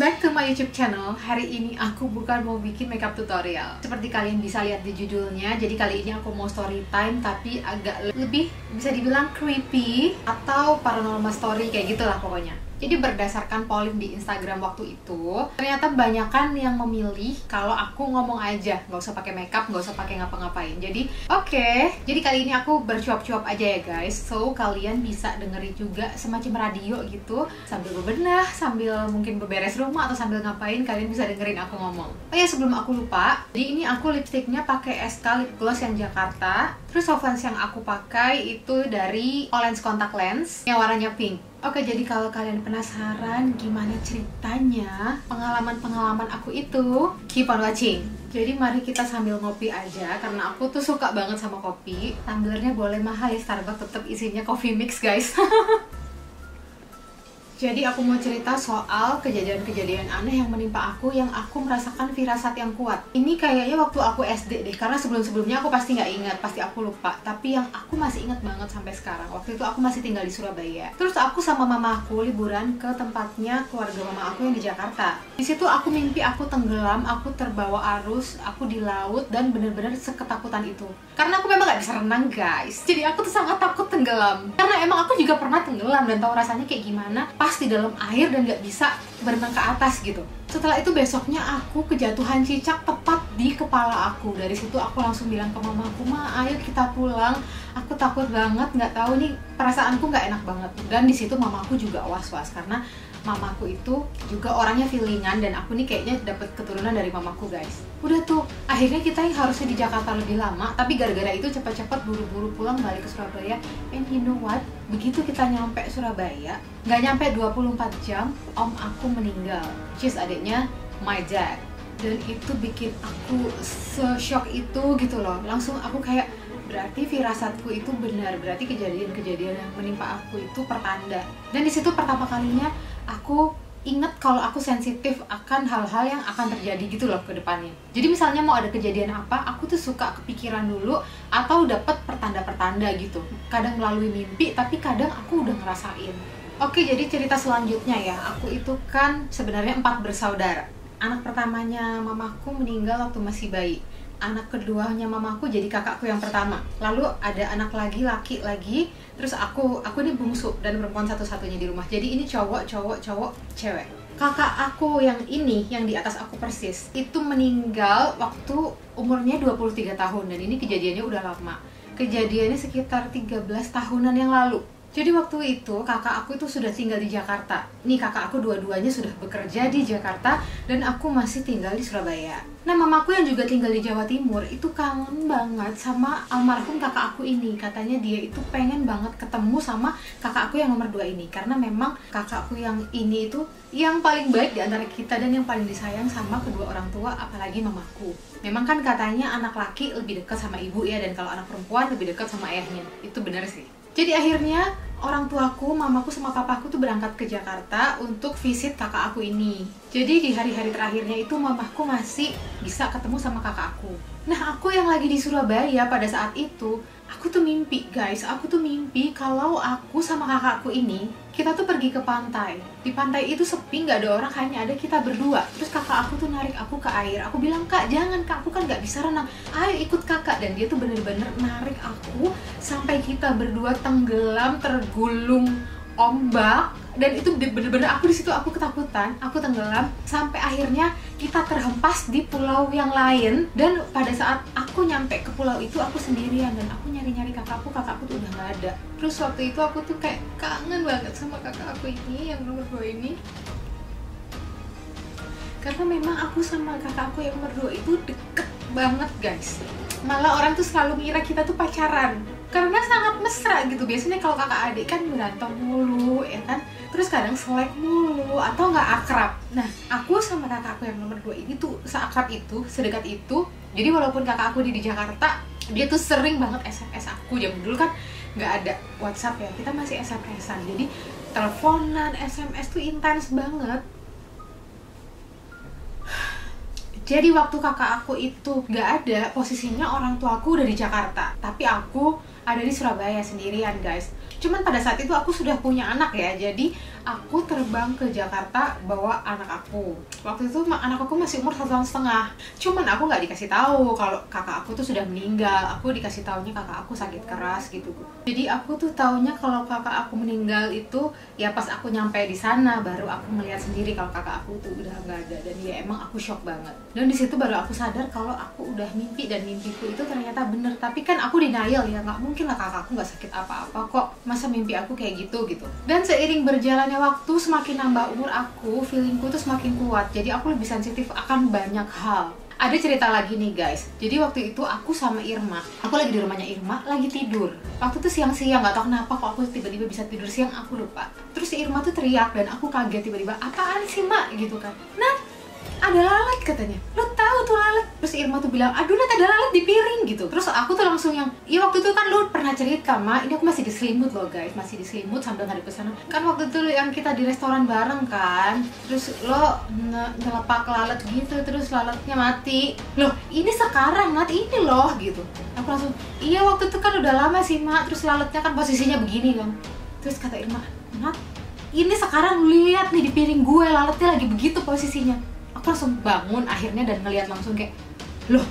back to my YouTube channel. Hari ini aku bukan mau bikin makeup tutorial. Seperti kalian bisa lihat di judulnya, jadi kali ini aku mau story time tapi agak lebih bisa dibilang creepy atau paranormal story kayak gitulah pokoknya. Jadi berdasarkan polling di Instagram waktu itu, ternyata banyakan yang memilih kalau aku ngomong aja, nggak usah pakai makeup, nggak usah pakai ngapa-ngapain. Jadi jadi kali ini aku bercuap-cuap aja ya guys. So kalian bisa dengerin juga semacam radio gitu, sambil bebenah, sambil mungkin beberes rumah atau sambil ngapain, kalian bisa dengerin aku ngomong. Oh ya, sebelum aku lupa, jadi ini aku lipstiknya pakai SK Lip Gloss yang Jakarta. Terus soft lens yang aku pakai itu dari Olens Contact Lens yang warnanya pink. Oke, jadi kalau kalian penasaran gimana ceritanya pengalaman-pengalaman aku itu, keep on watching. Jadi mari kita sambil ngopi aja, karena aku tuh suka banget sama kopi. Tumblernya boleh mahal ya, Starbucks tetap isinya coffee mix guys. Jadi aku mau cerita soal kejadian-kejadian aneh yang menimpa aku, yang aku merasakan firasat yang kuat. Ini kayaknya waktu aku SD deh, karena sebelum-sebelumnya aku pasti nggak ingat, pasti aku lupa. Tapi yang aku masih ingat banget sampai sekarang, waktu itu aku masih tinggal di Surabaya. Terus aku sama mama aku liburan ke tempatnya keluarga mama aku yang di Jakarta. Di situ aku mimpi aku tenggelam, aku terbawa arus, aku di laut, dan bener-bener seketakutan itu. Karena aku memang nggak bisa renang guys, jadi aku tuh sangat takut tenggelam. Karena emang aku juga pernah tenggelam dan tahu rasanya kayak gimana pas di dalam air dan nggak bisa berenang ke atas gitu. Setelah itu besoknya aku kejatuhan cicak tepat di kepala aku. Dari situ aku langsung bilang ke mamaku, "Ma, ayo kita pulang. Aku takut banget, nggak tahu nih, perasaanku nggak enak banget." Dan di situ mamaku juga was-was karena mamaku itu juga orangnya feelingan, dan aku nih kayaknya dapat keturunan dari mamaku guys. Udah tuh, akhirnya kita yang harusnya di Jakarta lebih lama, tapi gara-gara itu cepat-cepat buru-buru pulang balik ke Surabaya. And you know what? Begitu kita nyampe Surabaya, nggak nyampe 24 jam, om aku meninggal. Which is adiknya my dad. Dan itu bikin aku se-shock itu gitu loh. Langsung aku kayak, berarti firasatku itu benar, berarti kejadian-kejadian yang menimpa aku itu pertanda. Dan di situ pertama kalinya aku inget kalau aku sensitif akan hal-hal yang akan terjadi gitu loh ke depannya. Jadi misalnya mau ada kejadian apa, aku tuh suka kepikiran dulu atau dapat pertanda-pertanda gitu. Kadang melalui mimpi, tapi kadang aku udah ngerasain. Oke, jadi cerita selanjutnya ya, aku itu kan sebenarnya 4 bersaudara. Anak pertamanya mamaku meninggal waktu masih bayi. Anak keduanya mamaku jadi kakakku yang pertama. Lalu ada anak lagi, laki lagi. Terus aku ini bungsu dan perempuan satu-satunya di rumah. Jadi ini cowok, cewek. Kakak aku yang ini, yang di atas aku persis, itu meninggal waktu umurnya 23 tahun. Dan ini kejadiannya udah lama. Kejadiannya sekitar 13 tahunan yang lalu. Jadi waktu itu kakak aku itu sudah tinggal di Jakarta. Nih kakak aku dua-duanya sudah bekerja di Jakarta dan aku masih tinggal di Surabaya. Nah, mamaku yang juga tinggal di Jawa Timur itu kangen banget sama almarhum kakak aku ini. Katanya dia itu pengen banget ketemu sama kakak aku yang nomor 2 ini. Karena memang kakakku yang ini itu yang paling baik di antara kita dan yang paling disayang sama kedua orang tua, apalagi mamaku. Memang kan katanya anak laki lebih dekat sama ibu ya, dan kalau anak perempuan lebih dekat sama ayahnya. Itu benar sih. Jadi akhirnya orang tuaku, mamaku sama papaku tuh berangkat ke Jakarta untuk visit kakak aku ini. Jadi di hari-hari terakhirnya itu mamaku masih bisa ketemu sama kakak aku. Nah, aku yang lagi di Surabaya pada saat itu, aku tuh mimpi guys, aku tuh mimpi kalau aku sama kakakku ini, kita tuh pergi ke pantai. Di pantai itu sepi, nggak ada orang, hanya ada kita berdua. Terus kakak aku tuh narik aku ke air. Aku bilang, "Kak, jangan Kak, aku kan nggak bisa renang. Ayo ikut kakak." Dan dia tuh bener-bener narik aku sampai kita berdua tenggelam, tergulung ombak. Dan itu bener-bener aku di situ, aku ketakutan, aku tenggelam sampai akhirnya kita terhempas di pulau yang lain. Dan pada saat aku nyampe ke pulau itu, aku sendirian dan aku nyari-nyari kakakku tuh udah nggak ada. Terus waktu itu aku tuh kayak kangen banget sama kakak aku ini yang nomor 2 ini. Karena memang aku sama kakakku yang nomor 2 itu deket banget guys. Malah orang tuh selalu ngira kita tuh pacaran karena sangat mesra gitu. Biasanya kalau kakak adik kan berantem mulu ya kan, terus kadang selek mulu atau nggak akrab. Nah, aku sama kakakku yang nomor 2 ini tuh seakrab itu, sedekat itu. Jadi walaupun kakak aku di Jakarta, dia tuh sering banget SMS aku. Zaman dulu kan nggak ada WhatsApp ya, kita masih SMS-an. Jadi teleponan, SMS tuh intens banget. Jadi waktu kakak aku itu gak ada, posisinya orang tuaku udah di Jakarta, tapi aku ada di Surabaya sendirian guys. Cuman pada saat itu aku sudah punya anak ya, jadi aku terbang ke Jakarta bawa anak aku. Waktu itu anak aku masih umur 1,5 tahun. Cuman aku nggak dikasih tahu kalau kakak aku tuh sudah meninggal. Aku dikasih taunya kakak aku sakit keras gitu. Jadi aku tuh taunya kalau kakak aku meninggal itu ya pas aku nyampe di sana, baru aku melihat sendiri kalau kakak aku tuh udah nggak ada. Dan ya emang aku shock banget. Dan di situ baru aku sadar kalau aku udah mimpi, dan mimpiku itu ternyata bener. Tapi kan aku denial ya, nggak mungkin lah kakak aku nggak sakit apa-apa kok, masa mimpi aku kayak gitu. Dan seiring berjalannya waktu, semakin nambah umur aku, feelingku tuh semakin kuat. Jadi aku lebih sensitif akan banyak hal. Ada cerita lagi nih guys. Jadi waktu itu aku sama Irma, aku lagi di rumahnya Irma, lagi tidur. Waktu itu siang-siang, nggak tahu kenapa kok aku tiba-tiba bisa tidur siang, aku lupa. Terus si Irma tuh teriak dan aku kaget tiba-tiba, apaan sih mak gitu kan. Nah, ada lalat katanya, lo tahu tuh lalat. Terus Irma tuh bilang, aduh Nat, ada lalat di piring gitu. Terus aku tuh langsung yang, iya waktu itu kan lo pernah cerita mak, ini aku masih diselimut loh guys, masih diselimut sambil ngadep ke sana. Kan waktu itu yang kita di restoran bareng kan, terus lo nyelepak lalat gitu, terus lalatnya mati. Loh ini sekarang Nat, ini loh gitu. Aku langsung, iya waktu itu kan udah lama sih mak, terus lalatnya kan posisinya begini kan. Terus kata Irma, Nat, ini sekarang lihat nih di piring gue, lalatnya lagi begitu posisinya. Aku langsung bangun akhirnya dan ngeliat langsung kayak, loh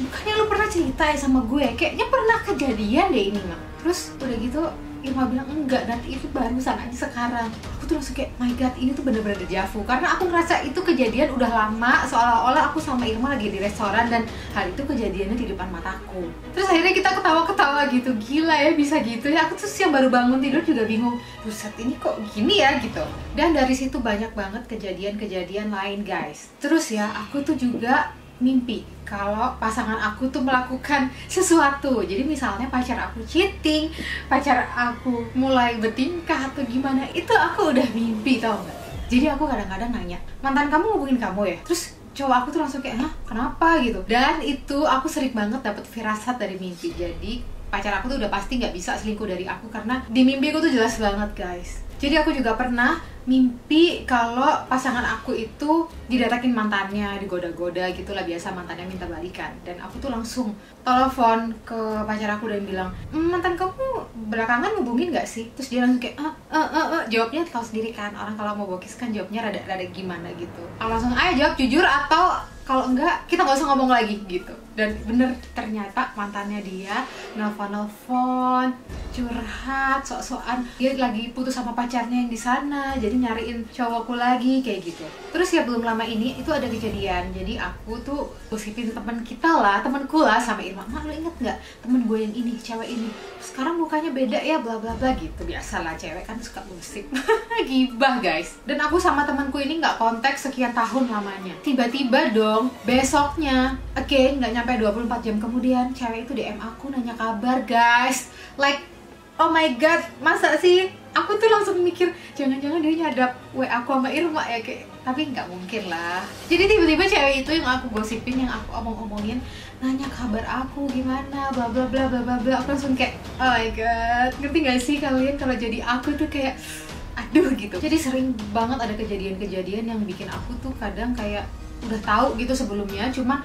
bukannya lu pernah cerita ya sama gue, kayaknya pernah kejadian deh ini mak. Terus udah gitu Irma bilang, enggak nanti itu barusan aja sekarang. Aku tuh langsung kayak, my god ini tuh bener-bener deja vu, karena aku ngerasa itu kejadian udah lama, seolah-olah aku sama Irma lagi di restoran dan hal itu kejadiannya di depan mataku. Terus akhirnya kita ketawa-ketawa gitu, gila ya bisa gitu ya. Aku tuh siang baru bangun tidur juga bingung, buset ini kok gini ya gitu. Dan dari situ banyak banget kejadian-kejadian lain guys. Terus ya aku tuh juga mimpi kalau pasangan aku tuh melakukan sesuatu. Jadi misalnya pacar aku cheating, pacar aku mulai bertingkah atau gimana, itu aku udah mimpi, tau gak? Jadi aku kadang-kadang nanya, mantan kamu ngubungin kamu ya? Terus cowok aku tuh langsung kayak, hah kenapa gitu. Dan itu aku sering banget dapet firasat dari mimpi. Jadi pacar aku tuh udah pasti nggak bisa selingkuh dari aku, karena di mimpi aku tuh jelas banget guys. Jadi aku juga pernah mimpi kalau pasangan aku itu didatangi mantannya, digoda-goda gitulah, biasa mantannya minta balikan. Dan aku tuh langsung telepon ke pacar aku dan bilang, mantan kamu belakangan hubungin gak sih? Terus dia langsung kayak, jawabnya tahu sendiri kan, orang kalau mau bokis kan jawabnya rada gimana gitu. Aku langsung, ayo jawab jujur, atau kalau enggak kita nggak usah ngomong lagi gitu. Dan bener ternyata mantannya dia nelfon curhat sok-sokan, dia lagi putus sama pacarnya yang di sana, jadi nyariin cowokku lagi kayak gitu. Terus ya belum lama ini itu ada kejadian. Jadi aku tuh gosipin temen kita lah, temenku lah sama Irma, mak lo inget nggak temen gue yang ini, cewek ini sekarang mukanya beda ya bla bla bla gitu. Biasalah cewek kan suka gosip. Gibah guys. Dan aku sama temanku ini nggak kontak sekian tahun lamanya. Tiba-tiba dong besoknya, nggak nyampe 24 jam kemudian, cewek itu DM aku nanya kabar guys. Like, oh my god, masa sih? Aku tuh langsung mikir, jangan-jangan dia nyadap WA aku sama Irma ya, kayak, tapi nggak mungkin lah. Jadi tiba-tiba cewek itu yang aku gosipin, yang aku omong-omongin, nanya kabar aku gimana, bla bla bla bla bla bla. Aku langsung kayak, oh my god, ngerti gak sih kalian kalau jadi aku tuh kayak, aduh gitu. Jadi sering banget ada kejadian-kejadian yang bikin aku tuh kadang kayak udah tahu gitu sebelumnya, cuman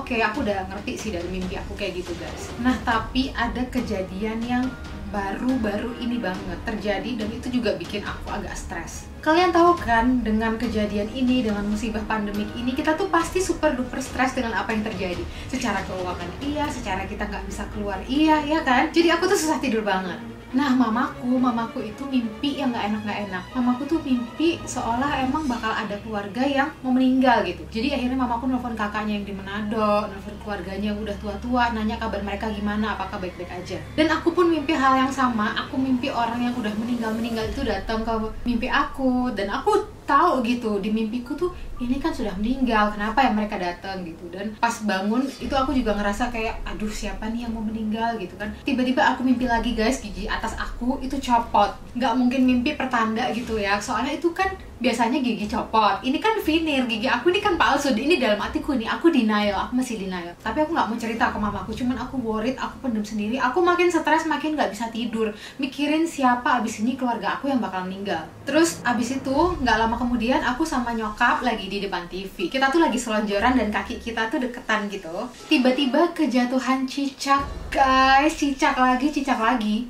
oke, aku udah ngerti sih dari mimpi aku kayak gitu guys. Nah tapi ada kejadian yang baru-baru ini banget terjadi, dan itu juga bikin aku agak stres. Kalian tahu kan, dengan kejadian ini, dengan musibah pandemik ini, kita tuh pasti super duper stres dengan apa yang terjadi. Secara keuangan iya, secara kita nggak bisa keluar iya, ya kan? Jadi aku tuh susah tidur banget. Nah mamaku itu mimpi yang nggak enak. Mamaku tuh mimpi seolah emang bakal ada keluarga yang mau meninggal gitu. Jadi akhirnya mamaku nelfon kakaknya yang di Manado, nelfon keluarganya yang udah tua-tua, nanya kabar mereka gimana, apakah baik-baik aja. Dan aku pun mimpi hal yang sama. Aku mimpi orang yang udah meninggal itu datang ke mimpi aku, dan aku tahu gitu di mimpiku tuh ini kan sudah meninggal, kenapa ya mereka datang gitu. Dan pas bangun itu aku juga ngerasa kayak, aduh siapa nih yang mau meninggal gitu kan. Tiba-tiba aku mimpi lagi guys, gigi atas aku itu copot. Nggak mungkin mimpi pertanda gitu ya, soalnya itu kan biasanya gigi copot, ini kan veneer, gigi aku ini kan palsu. Ini dalam hatiku nih, aku denial, aku masih denial. Tapi aku nggak mau cerita ke mamaku, cuman aku worried, aku pendem sendiri. Aku makin stres, makin nggak bisa tidur, mikirin siapa abis ini keluarga aku yang bakal meninggal. Terus abis itu nggak lama kemudian aku sama nyokap lagi di depan TV. Kita tuh lagi selonjoran dan kaki kita tuh deketan gitu. Tiba-tiba kejatuhan cicak Guys, cicak lagi.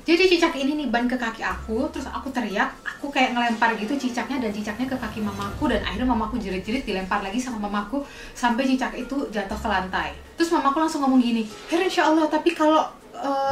Jadi cicak ini nih ban ke kaki aku, terus aku teriak, aku kayak ngelempar gitu cicaknya, dan cicaknya ke kaki mamaku, dan akhirnya mamaku jerit-jerit, dilempar lagi sama mamaku sampai cicak itu jatuh ke lantai. Terus mamaku langsung ngomong gini, "Her, insya Allah, tapi kalau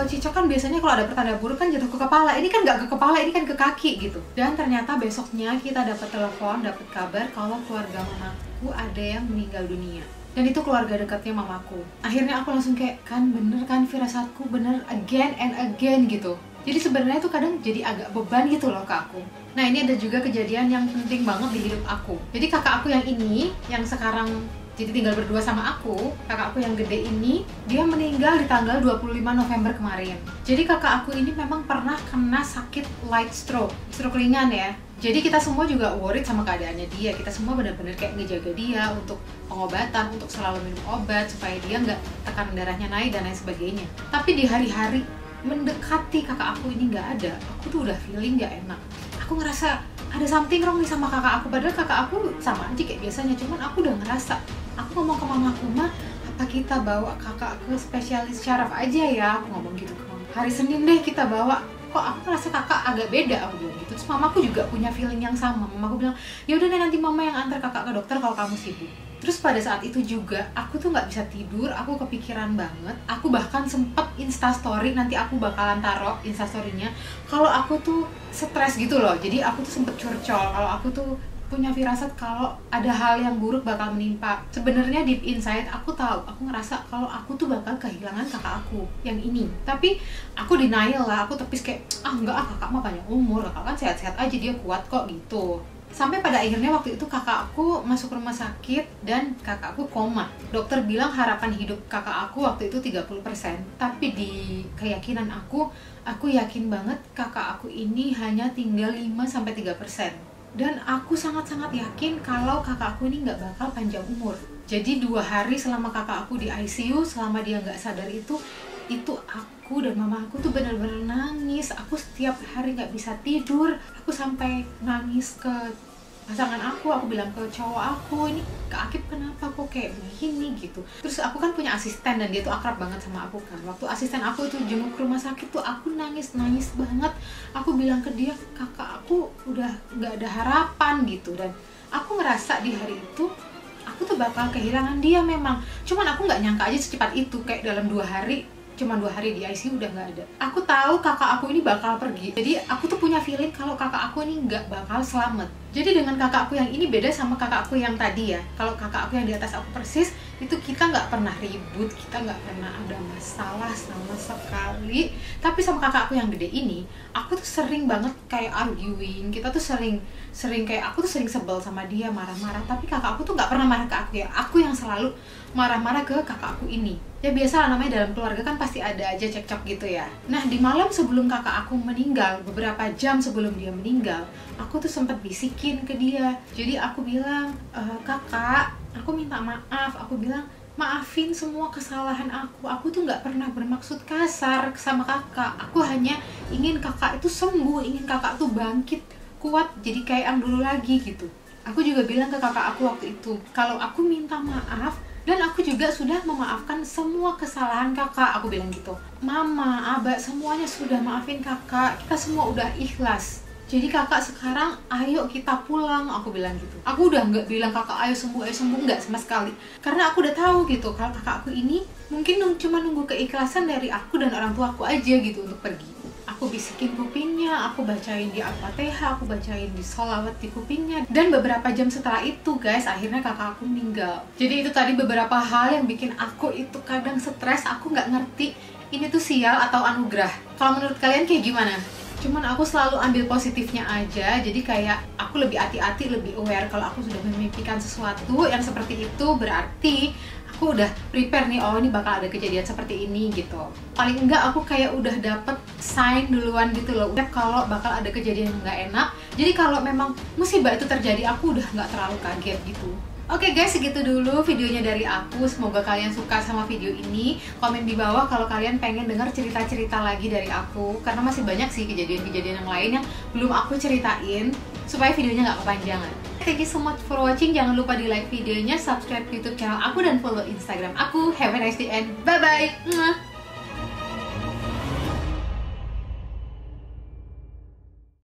cicak kan biasanya kalau ada pertanda buruk kan jatuh ke kepala, ini kan nggak ke kepala, ini kan ke kaki," gitu. Dan ternyata besoknya kita dapat telepon, dapat kabar kalau keluarga mamaku ada yang meninggal dunia. Dan itu keluarga dekatnya mamaku. Akhirnya aku langsung kayak, kan bener kan firasatku bener, again and again gitu. Jadi sebenarnya tuh kadang jadi agak beban gitu loh ke aku. Nah, ini ada juga kejadian yang penting banget di hidup aku. Jadi kakak aku yang ini, yang sekarang jadi tinggal berdua sama aku, kakak aku yang gede ini, dia meninggal di tanggal 25 November kemarin. Jadi kakak aku ini memang pernah kena sakit light stroke ringan ya. Jadi kita semua juga worried sama keadaannya dia. Kita semua benar-benar kayak ngejaga dia untuk pengobatan, untuk selalu minum obat supaya dia nggak tekanan darahnya naik dan lain sebagainya. Tapi di hari-hari mendekati kakak aku ini nggak ada, aku tuh udah feeling nggak enak. Aku ngerasa ada something wrong nih sama kakak aku. Padahal kakak aku sama aja kayak biasanya, cuman aku udah ngerasa. Aku ngomong ke mamaku, "Ma, apa kita bawa kakak ke spesialis syaraf aja ya?" Aku ngomong gitu ke mama. "Hari Senin deh kita bawa. Kok aku ngerasa kakak agak beda," aku bilang gitu. Terus mamaku juga punya feeling yang sama. Mamaku bilang, "Ya udah deh, nanti mama yang antar kakak ke dokter kalau kamu sibuk." Terus pada saat itu juga aku tuh nggak bisa tidur, aku kepikiran banget. Aku bahkan sempet instastory, nanti aku bakalan taruh instastorynya kalau aku tuh stres gitu loh. Jadi aku tuh sempet curcol kalau aku tuh punya firasat kalau ada hal yang buruk bakal menimpa. Sebenarnya deep inside aku tahu, aku ngerasa kalau aku tuh bakal kehilangan kakak aku yang ini. Tapi aku denial lah, aku tepis kayak, enggak, kakak mah panjang umur, kakak kan sehat-sehat aja, dia kuat kok gitu. Sampai pada akhirnya waktu itu kakak aku masuk rumah sakit dan kakak aku koma. Dokter bilang harapan hidup kakak aku waktu itu 30%. Tapi di keyakinan aku yakin banget kakak aku ini hanya tinggal 5-3%. Dan aku sangat-sangat yakin kalau kakak aku ini nggak bakal panjang umur. Jadi 2 hari selama kakak aku di ICU, selama dia nggak sadar itu aku dan mama aku tuh benar-benar nangis. Aku setiap hari nggak bisa tidur. Aku sampai nangis ke pasangan aku bilang ke cowok aku, "Ini Kak Akib kenapa kok kayak begini?" gitu. Terus aku kan punya asisten dan dia tuh akrab banget sama aku kan. Waktu asisten aku itu jenguk ke rumah sakit tuh aku nangis banget. Aku bilang ke dia, "Kakak aku udah nggak ada harapan," gitu. Dan aku ngerasa di hari itu aku tuh bakal kehilangan dia memang. Cuman aku nggak nyangka aja secepat itu, kayak dalam 2 hari, cuma 2 hari di ICU udah nggak ada. Aku tahu kakak aku ini bakal pergi. Jadi aku tuh punya feeling kalau kakak aku ini nggak bakal selamat. Jadi dengan kakak aku yang ini beda sama kakak aku yang tadi ya. Kalau kakak aku yang di atas aku persis, itu kita nggak pernah ribut, kita nggak pernah ada masalah sama sekali. Tapi sama kakak aku yang gede ini, aku tuh sering banget kayak arguing. Kita tuh sering kayak, aku tuh sering sebel sama dia, marah-marah. Tapi kakak aku tuh nggak pernah marah ke aku ya. Aku yang selalu marah-marah ke kakak aku ini. Ya biasa lah, namanya dalam keluarga kan pasti ada aja cekcok gitu ya. Nah, di malam sebelum kakak aku meninggal, beberapa jam sebelum dia meninggal, aku tuh sempat bisikin ke dia. Jadi aku bilang, "Kakak, aku minta maaf." Aku bilang, "Maafin semua kesalahan aku. Aku tuh nggak pernah bermaksud kasar sama kakak. Aku hanya ingin kakak itu sembuh, ingin kakak tuh bangkit, kuat, jadi kayak yang dulu lagi gitu." Aku juga bilang ke kakak aku waktu itu, kalau aku minta maaf, dan aku juga sudah memaafkan semua kesalahan kakak. Aku bilang gitu, "Mama, Abah, semuanya sudah maafin kakak. Kita semua udah ikhlas. Jadi kakak sekarang ayo kita pulang." Aku bilang gitu. Aku udah nggak bilang kakak ayo sembuh, nggak sama sekali. Karena aku udah tahu gitu kalau kakak aku ini mungkin cuma nunggu keikhlasan dari aku dan orang tua aku aja gitu untuk pergi. Aku bisikin kupingnya, aku bacain di Al-Fatihah, aku bacain di sholawat di kupingnya. Dan beberapa jam setelah itu guys, akhirnya kakak aku meninggal. Jadi itu tadi beberapa hal yang bikin aku itu kadang stres. Aku nggak ngerti ini tuh sial atau anugerah. Kalau menurut kalian kayak gimana? Cuman aku selalu ambil positifnya aja. Jadi kayak aku lebih hati-hati, lebih aware. Kalau aku sudah memimpikan sesuatu yang seperti itu, berarti aku udah prepare nih, oh ini bakal ada kejadian seperti ini gitu. Paling enggak aku kayak udah dapet sign duluan gitu loh, udah kalau bakal ada kejadian yang nggak enak. Jadi kalau memang musibah itu terjadi, aku udah nggak terlalu kaget gitu. Oke guys, segitu dulu videonya dari aku. Semoga kalian suka sama video ini. Komen di bawah kalau kalian pengen dengar cerita-cerita lagi dari aku, karena masih banyak sih kejadian-kejadian yang lain yang belum aku ceritain, supaya videonya nggak kepanjangan. Thank you so much for watching. Jangan lupa di like videonya, subscribe YouTube channel aku, dan follow Instagram aku. Have a nice day and bye-bye.